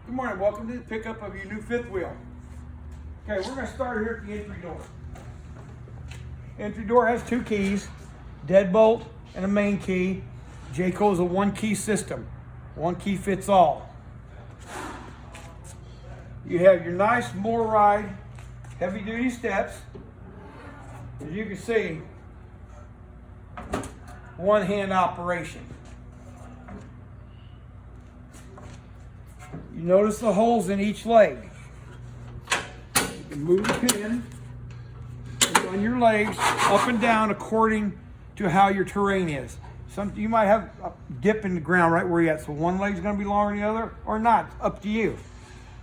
Good morning, welcome to the pickup of your new fifth wheel. Okay, we're going to start here at the entry door. Entry door has two keys, deadbolt and a main key. Jayco is a one key system. One key fits all. You have your nice MORryde heavy duty steps. As you can see, one hand operation. You notice the holes in each leg. You can move the pin on your legs up and down according to how your terrain is. You might have a dip in the ground right where you're at, so one leg's going to be longer than the other, or not. It's up to you.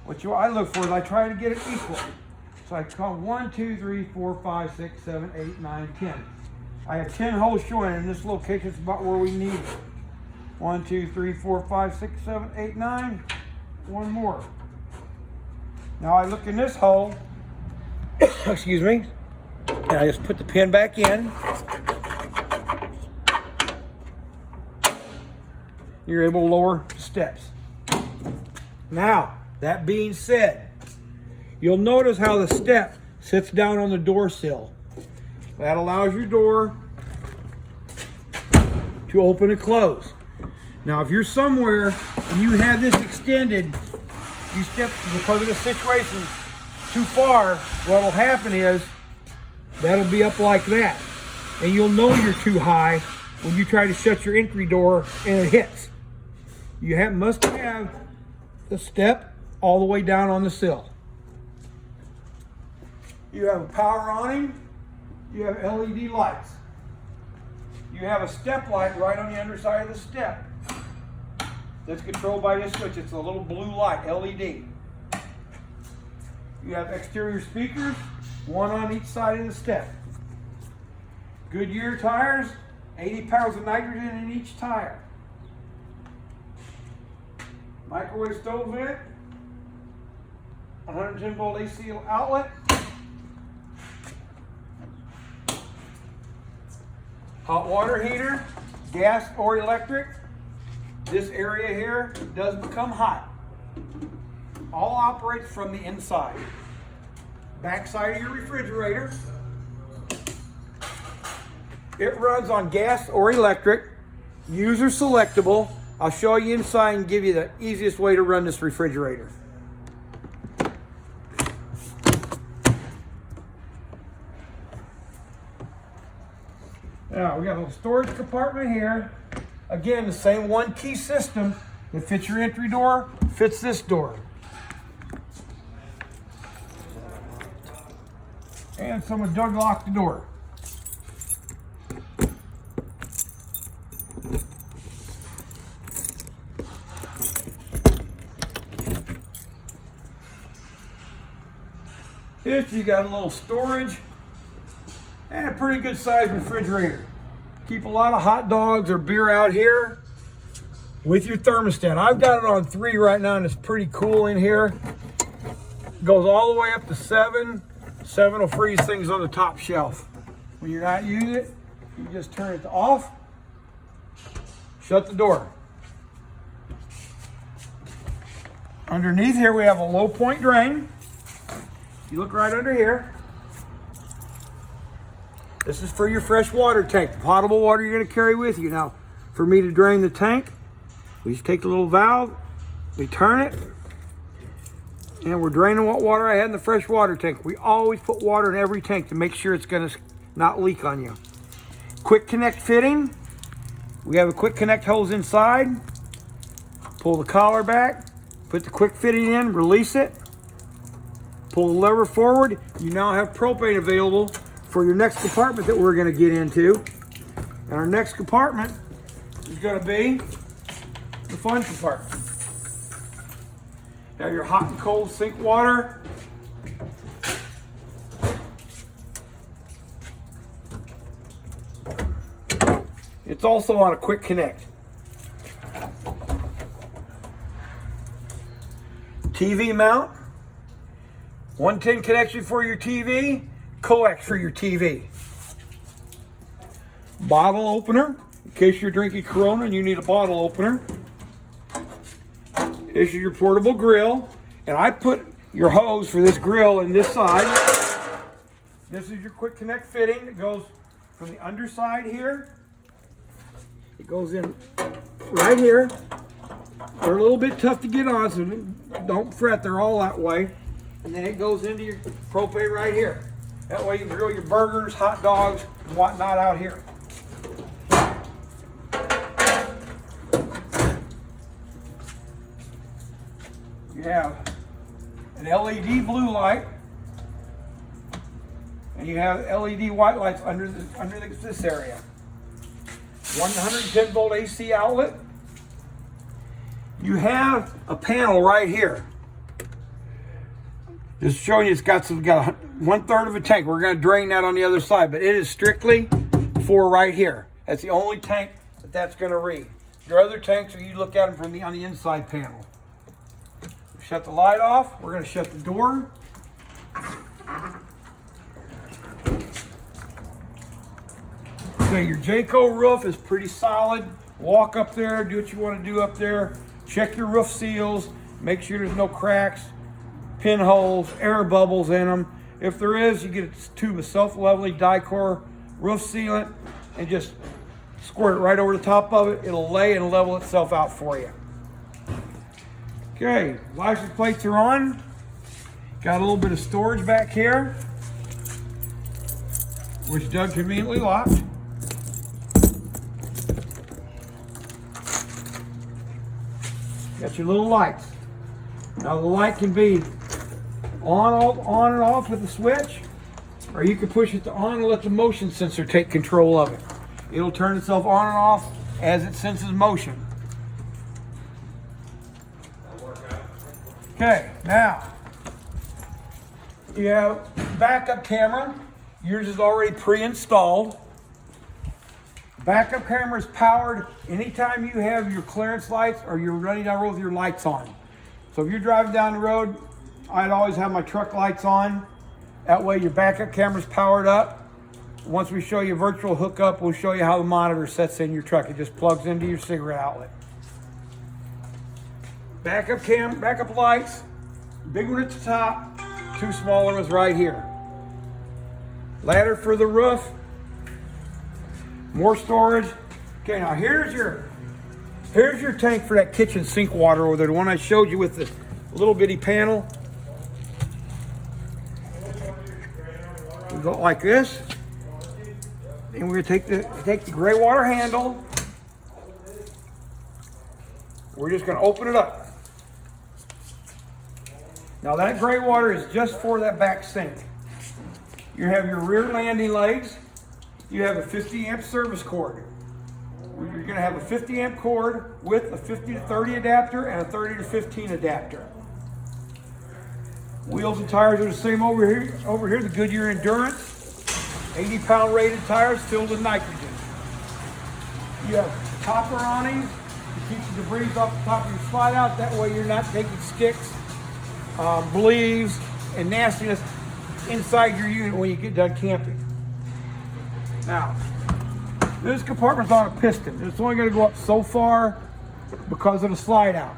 What I look for is I try to get it equal. So I call 1, 2, 3, 4, 5, 6, 7, 8, 9, 10. I have 10 holes showing in this location. It's about where we need it. 1, 2, 3, 4, 5, 6, 7, 8, 9. One more. Now I look in this hole, excuse me, and I just put the pin back in. You're able to lower the steps. Now, that being said, you'll notice how the step sits down on the door sill. That allows your door to open and close. Now, if you're somewhere and you have this extended, you step, because of the situation, too far, what'll happen is that'll be up like that. And you'll know you're too high when you try to shut your entry door and it hits. You must have the step all the way down on the sill. You have a power awning. You have LED lights. You have a step light right on the underside of the step that's controlled by this switch. It's a little blue light, LED. You have exterior speakers, one on each side of the step. Goodyear tires, 80 pounds of nitrogen in each tire. Microwave stove vent, 110 volt AC outlet. Hot water heater, gas or electric. This area here does become hot. All operates from the inside. Back side of your refrigerator. It runs on gas or electric. User selectable. I'll show you inside and give you the easiest way to run this refrigerator. Now we got a little storage compartment here. Again, the same one key system that fits your entry door, fits this door. And someone dug locked the door. If you got a little storage and a pretty good sized refrigerator. Keep a lot of hot dogs or beer out here with your thermostat. I've got it on 3 right now and it's pretty cool in here. It goes all the way up to 7. 7 will freeze things on the top shelf. When you're not using it, you just turn it off, shut the door. Underneath here we have a low point drain. You look right under here. This is for your fresh water tank, the potable water you're going to carry with you. Now, for me to drain the tank, we just take the little valve, we turn it, and we're draining what water I had in the fresh water tank. We always put water in every tank to make sure it's going to not leak on you. Quick connect fitting. We have a quick connect hose inside. Pull the collar back, put the quick fitting in, release it. Pull the lever forward. You now have propane available for your next compartment that we're going to get into. And our next compartment is going to be the fun compartment. You have your hot and cold sink water. It's also on a quick connect. TV mount. 110 connection for your TV. Coax for your TV. Bottle opener, in case you're drinking Corona and you need a bottle opener. This is your portable grill. And I put your hose for this grill in this side. This is your quick connect fitting. It goes from the underside here. It goes in right here. They're a little bit tough to get on, so don't fret. They're all that way. And then it goes into your propane right here. That way you can grill your burgers, hot dogs, and whatnot out here. You have an LED blue light, and you have LED white lights under this area. 110 volt AC outlet. You have a panel right here. Just showing you, it's got 1/3 of a tank. We're going to drain that on the other side, but it is strictly for right here. That's the only tank that's going to read. Your other tanks, you look at them from on the inside panel. Shut the light off. We're going to shut the door. So your Jayco roof is pretty solid. Walk up there, do what you want to do up there. Check your roof seals. Make sure there's no cracks, pinholes, air bubbles in them. If there is, you get a tube of self-leveling Dicor roof sealant and just squirt it right over the top of it. It'll lay and level itself out for you. Okay, license plates are on. Got a little bit of storage back here, which Doug conveniently locked. Got your little lights. Now the light can be on and off with a switch, or you can push it to on and let the motion sensor take control of it. It'll turn itself on and off as it senses motion. Okay, now you have backup camera. Yours is already pre-installed. Backup camera is powered anytime you have your clearance lights or you're running down the road with your lights on. So if you're driving down the road, I'd always have my truck lights on. That way your backup camera's powered up. Once we show you virtual hookup, we'll show you how the monitor sets in your truck. It just plugs into your cigarette outlet. Backup lights, big one at the top, two smaller ones right here. Ladder for the roof, more storage. Okay, now here's your tank for that kitchen sink water over there, the one I showed you with the little bitty panel. We go like this, and we're gonna take the gray water handle. We're just gonna open it up. Now that gray water is just for that back sink. You have your rear landing legs. You have a 50 amp service cord. You're gonna have a 50 amp cord with a 50 to 30 adapter and a 30 to 15 adapter. Wheels and tires are the same over here, the Goodyear Endurance. 80-pound rated tires filled with nitrogen. You have topper awnings to keep the debris off the top of your slide out. That way you're not taking sticks, leaves, and nastiness inside your unit when you get done camping. Now, this compartment's on a piston. It's only going to go up so far because of the slide out.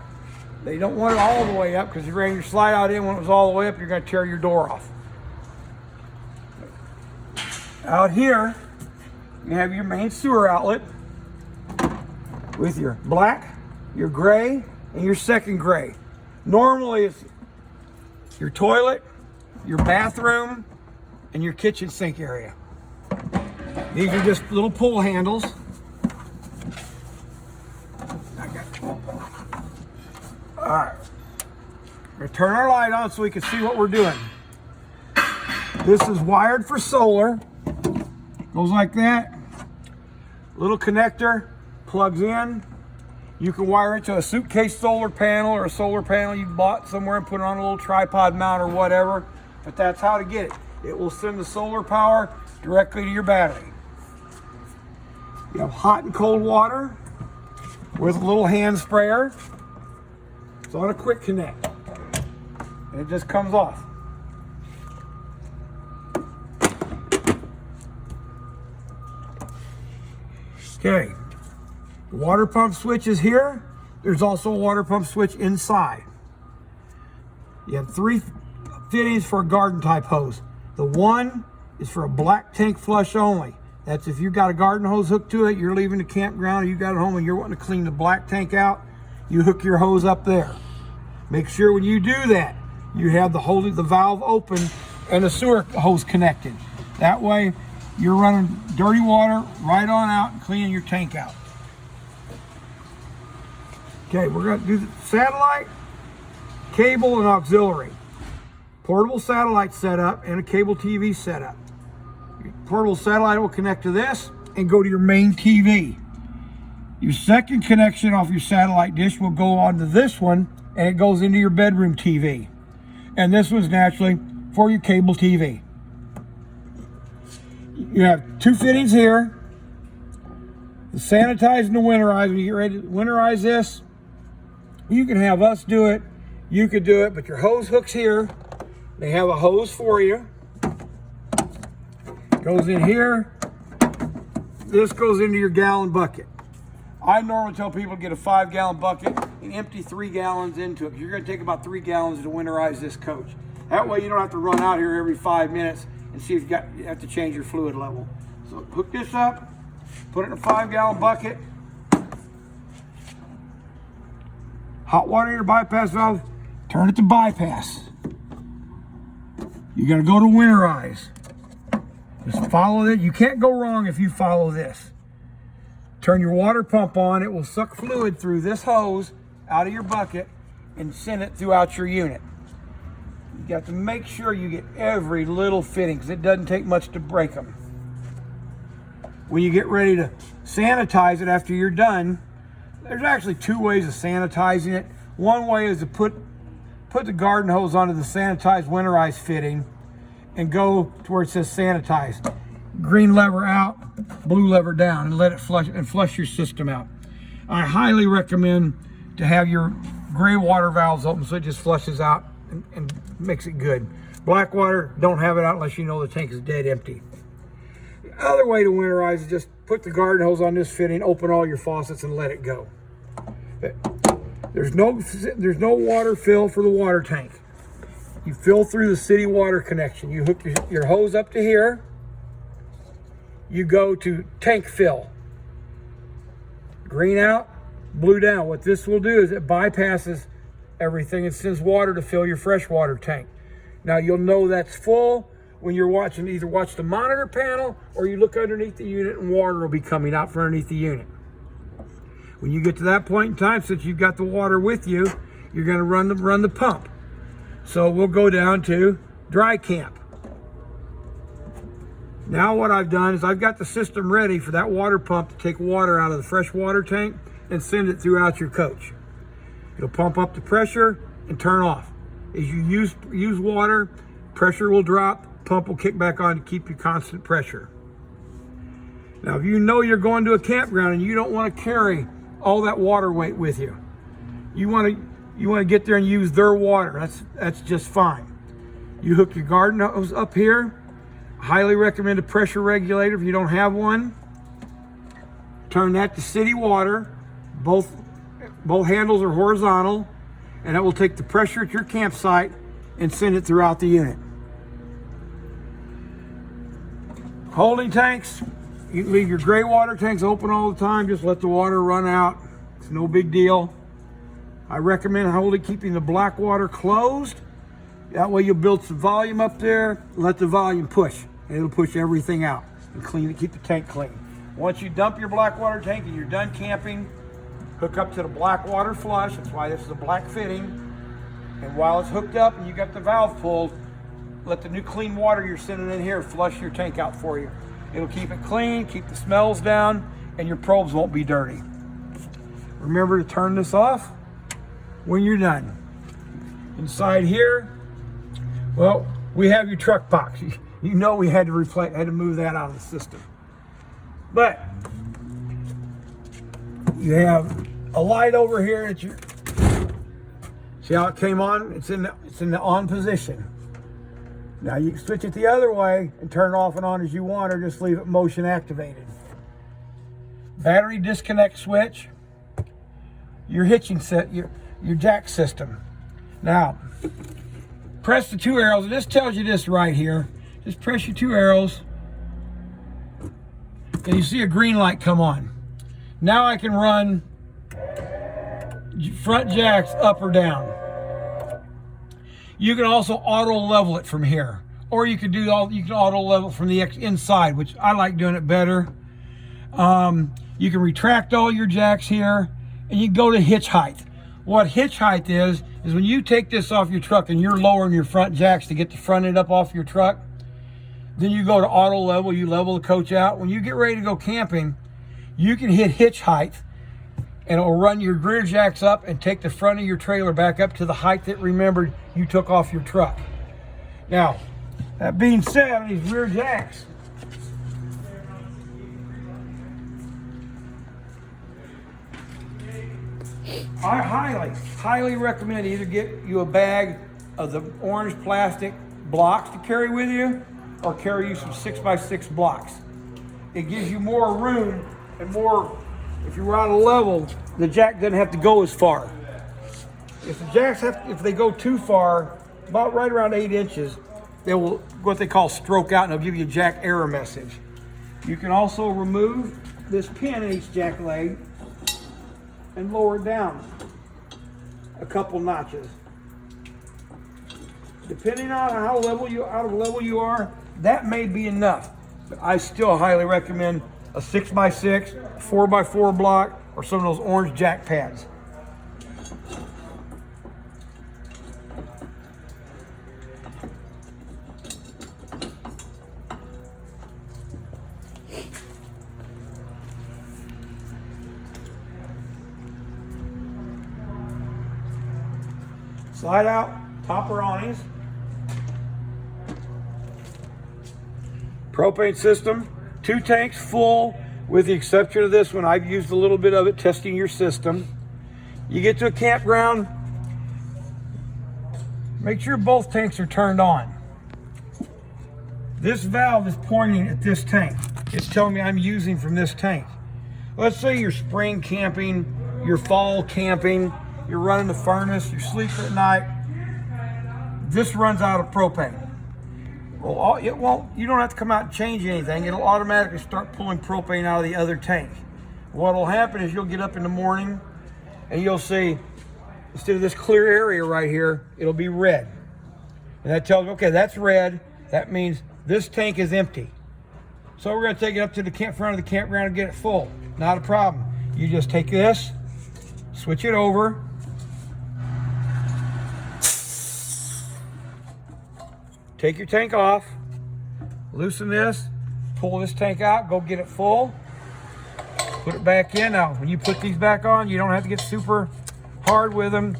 They don't want it all the way up, because if you ran your slide out in when it was all the way up, you're going to tear your door off. Out here, you have your main sewer outlet with your black, your gray, and your second gray. Normally it's your toilet, your bathroom, and your kitchen sink area. These are just little pull handles. All right, we're gonna turn our light on so we can see what we're doing. This is wired for solar. Goes like that. Little connector, plugs in. You can wire it to a suitcase solar panel or a solar panel you bought somewhere and put it on a little tripod mount or whatever. But that's how to get it. It will send the solar power directly to your battery. You have hot and cold water with a little hand sprayer. It's on a quick connect. And it just comes off. Okay. The water pump switch is here. There's also a water pump switch inside. You have 3 fittings for a garden type hose. The one is for a black tank flush only. That's if you've got a garden hose hooked to it, you're leaving the campground, or you got it home and you're wanting to clean the black tank out, you hook your hose up there. Make sure when you do that, you have the valve open and the sewer hose connected. That way, you're running dirty water right on out and cleaning your tank out. Okay, we're going to do the satellite, cable, and auxiliary. Portable satellite setup and a cable TV setup. Your portable satellite will connect to this and go to your main TV. Your second connection off your satellite dish will go onto this one, and it goes into your bedroom TV. And this one's naturally for your cable TV. You have 2 fittings here. The sanitize and the winterize. When you get ready to winterize this, you can have us do it. You could do it, but your hose hook's here. They have a hose for you. Goes in here. This goes into your gallon bucket. I normally tell people to get a 5-gallon bucket and empty 3 gallons into it. You're going to take about 3 gallons to winterize this coach. That way you don't have to run out here every 5 minutes and see if you have to change your fluid level. So hook this up, put it in a 5-gallon bucket. Hot water your bypass valve, turn it to bypass. You're going to go to winterize. Just follow it. You can't go wrong if you follow this. Turn your water pump on. It will suck fluid through this hose out of your bucket and send it throughout your unit. You have to make sure you get every little fitting because it doesn't take much to break them. When you get ready to sanitize it after you're done, there's actually 2 ways of sanitizing it. One way is to put the garden hose onto the sanitized winterized fitting and go to where it says sanitize. Green lever out, blue lever down, and let it flush your system out. I highly recommend to have your gray water valves open so it just flushes out and makes it good. Black water, don't have it out unless you know the tank is dead empty. The other way to winterize is just put the garden hose on this fitting, open all your faucets, and let it go. There's no water fill for the water tank. You fill through the city water connection. You hook your hose up to here. You go to tank fill. Green out, blue down. What this will do is it bypasses everything and sends water to fill your freshwater tank. Now you'll know that's full when you're watching, either watch the monitor panel or you look underneath the unit and water will be coming out from underneath the unit. When you get to that point in time, since you've got the water with you, you're going to run the pump. So we'll go down to dry camp. Now what I've done is I've got the system ready for that water pump to take water out of the fresh water tank and send it throughout your coach. It'll pump up the pressure and turn off. As you use water, pressure will drop, pump will kick back on to keep you constant pressure. Now if you know you're going to a campground and you don't want to carry all that water weight with you, you want to get there and use their water, that's just fine. You hook your garden hose up here. Highly recommend a pressure regulator if you don't have one. Turn that to city water. Both handles are horizontal, and that will take the pressure at your campsite and send it throughout the unit. Holding tanks, you can leave your gray water tanks open all the time. Just let the water run out. It's no big deal. I recommend keeping the black water closed. That way you'll build some volume up there, let the volume push, and it'll push everything out and clean it, keep the tank clean. Once you dump your black water tank and you're done camping, hook up to the black water flush. That's why this is a black fitting. And while it's hooked up and you got the valve pulled, let the new clean water you're sending in here flush your tank out for you. It'll keep it clean, keep the smells down, and your probes won't be dirty. Remember to turn this off when you're done. Inside here, well, we have your truck box. You know we had to move that out of the system. But you have a light over here that you see how it came on? It's in the on position. Now you can switch it the other way and turn it off and on as you want, or just leave it motion activated. Battery disconnect switch. your hitching set, your jack system. Now, press the 2 arrows. This tells you this right here. Just press your 2 arrows, and you see a green light come on. Now I can run front jacks up or down. You can also auto level it from here, or you can auto level from the inside, which I like doing it better. You can retract all your jacks here, and you can go to hitch height. What hitch height is when you take this off your truck and you're lowering your front jacks to get the front end up off your truck, then you go to auto level, you level the coach out. When you get ready to go camping, you can hit hitch height, and it'll run your rear jacks up and take the front of your trailer back up to the height that, remembered, you took off your truck. Now, that being said, these rear jacks, I highly recommend either get you a bag of the orange plastic blocks to carry with you, or carry you some 6x6 blocks. It gives you more room and more, if you're out of level, the jack doesn't have to go as far. If the jacks if they go too far, about right around 8 inches, they will, what they call, stroke out, and they'll give you a jack error message. You can also remove this pin in each jack leg and lower it down a couple notches. Depending on how out of level you are, that may be enough. But I still highly recommend a 6x6, 4x4 block, or some of those orange jack pads. Slide out topper awnings. Propane system, 2 tanks full, with the exception of this one. I've used a little bit of it testing your system. You get to a campground, make sure both tanks are turned on. This valve is pointing at this tank. It's telling me I'm using from this tank. Let's say you're spring camping, you're fall camping, you're running the furnace, you're sleeping at night. This runs out of propane. Well, it won't. You don't have to come out and change anything. It'll automatically start pulling propane out of the other tank. What will happen is you'll get up in the morning and you'll see, instead of this clear area right here, it'll be red. And that tells me, okay, that's red. That means this tank is empty. So we're going to take it up to the front of the campground and get it full. Not a problem. You just take this, switch it over. Take your tank off, loosen this, pull this tank out, go get it full, put it back in. Now, when you put these back on, you don't have to get super hard with them.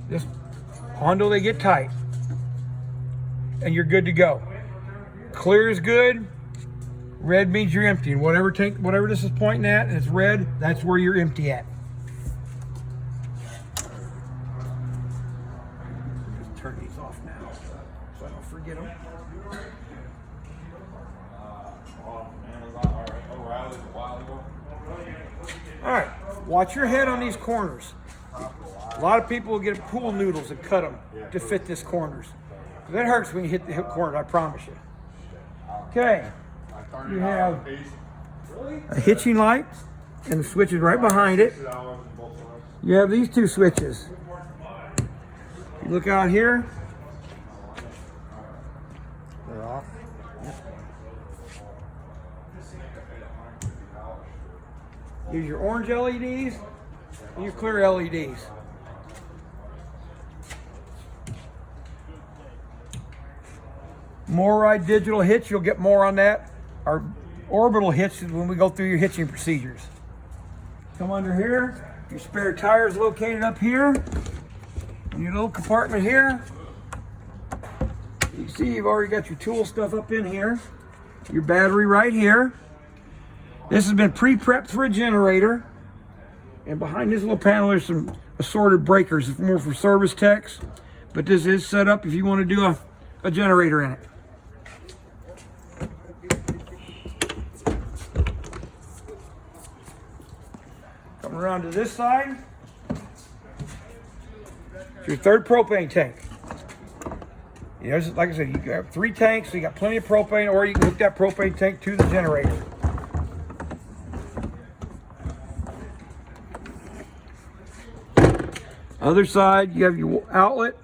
Just until they get tight, and you're good to go. Clear is good. Red means you're empty. And whatever this is pointing at, and it's red, that's where you're empty at. Just turn these off now, so I don't forget them. All right, watch your head on these corners. A lot of people will get pool noodles and cut them to fit these corners. That hurts when you hit the hip corner, I promise you. Okay, you have a hitching light, and the switch is right behind it. You have these 2 switches. You look out here. They're off. Here's your orange LEDs and your clear LEDs. MORryde digital hitch, you'll get more on that. Our orbital hitch is when we go through your hitching procedures. Come under here, your spare tire is located up here. In your little compartment here. You see you've already got your tool stuff up in here. Your battery right here. This has been pre-prepped for a generator. And behind this little panel there's some assorted breakers. It's more for service techs. But this is set up if you want to do a generator in it. Coming around to this side. It's your third propane tank. You know, like I said, you have 3 tanks, so you got plenty of propane, or you can hook that propane tank to the generator. Other side, you have your outlet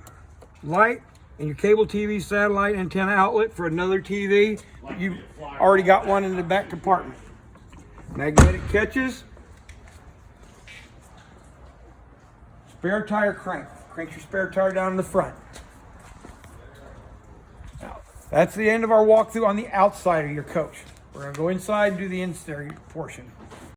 light and your cable TV satellite antenna outlet for another TV. You've already got one in the back compartment. Magnetic catches. Spare tire crank. Cranks your spare tire down in the front. Now, that's the end of our walkthrough on the outside of your coach. We're going to go inside and do the interior portion.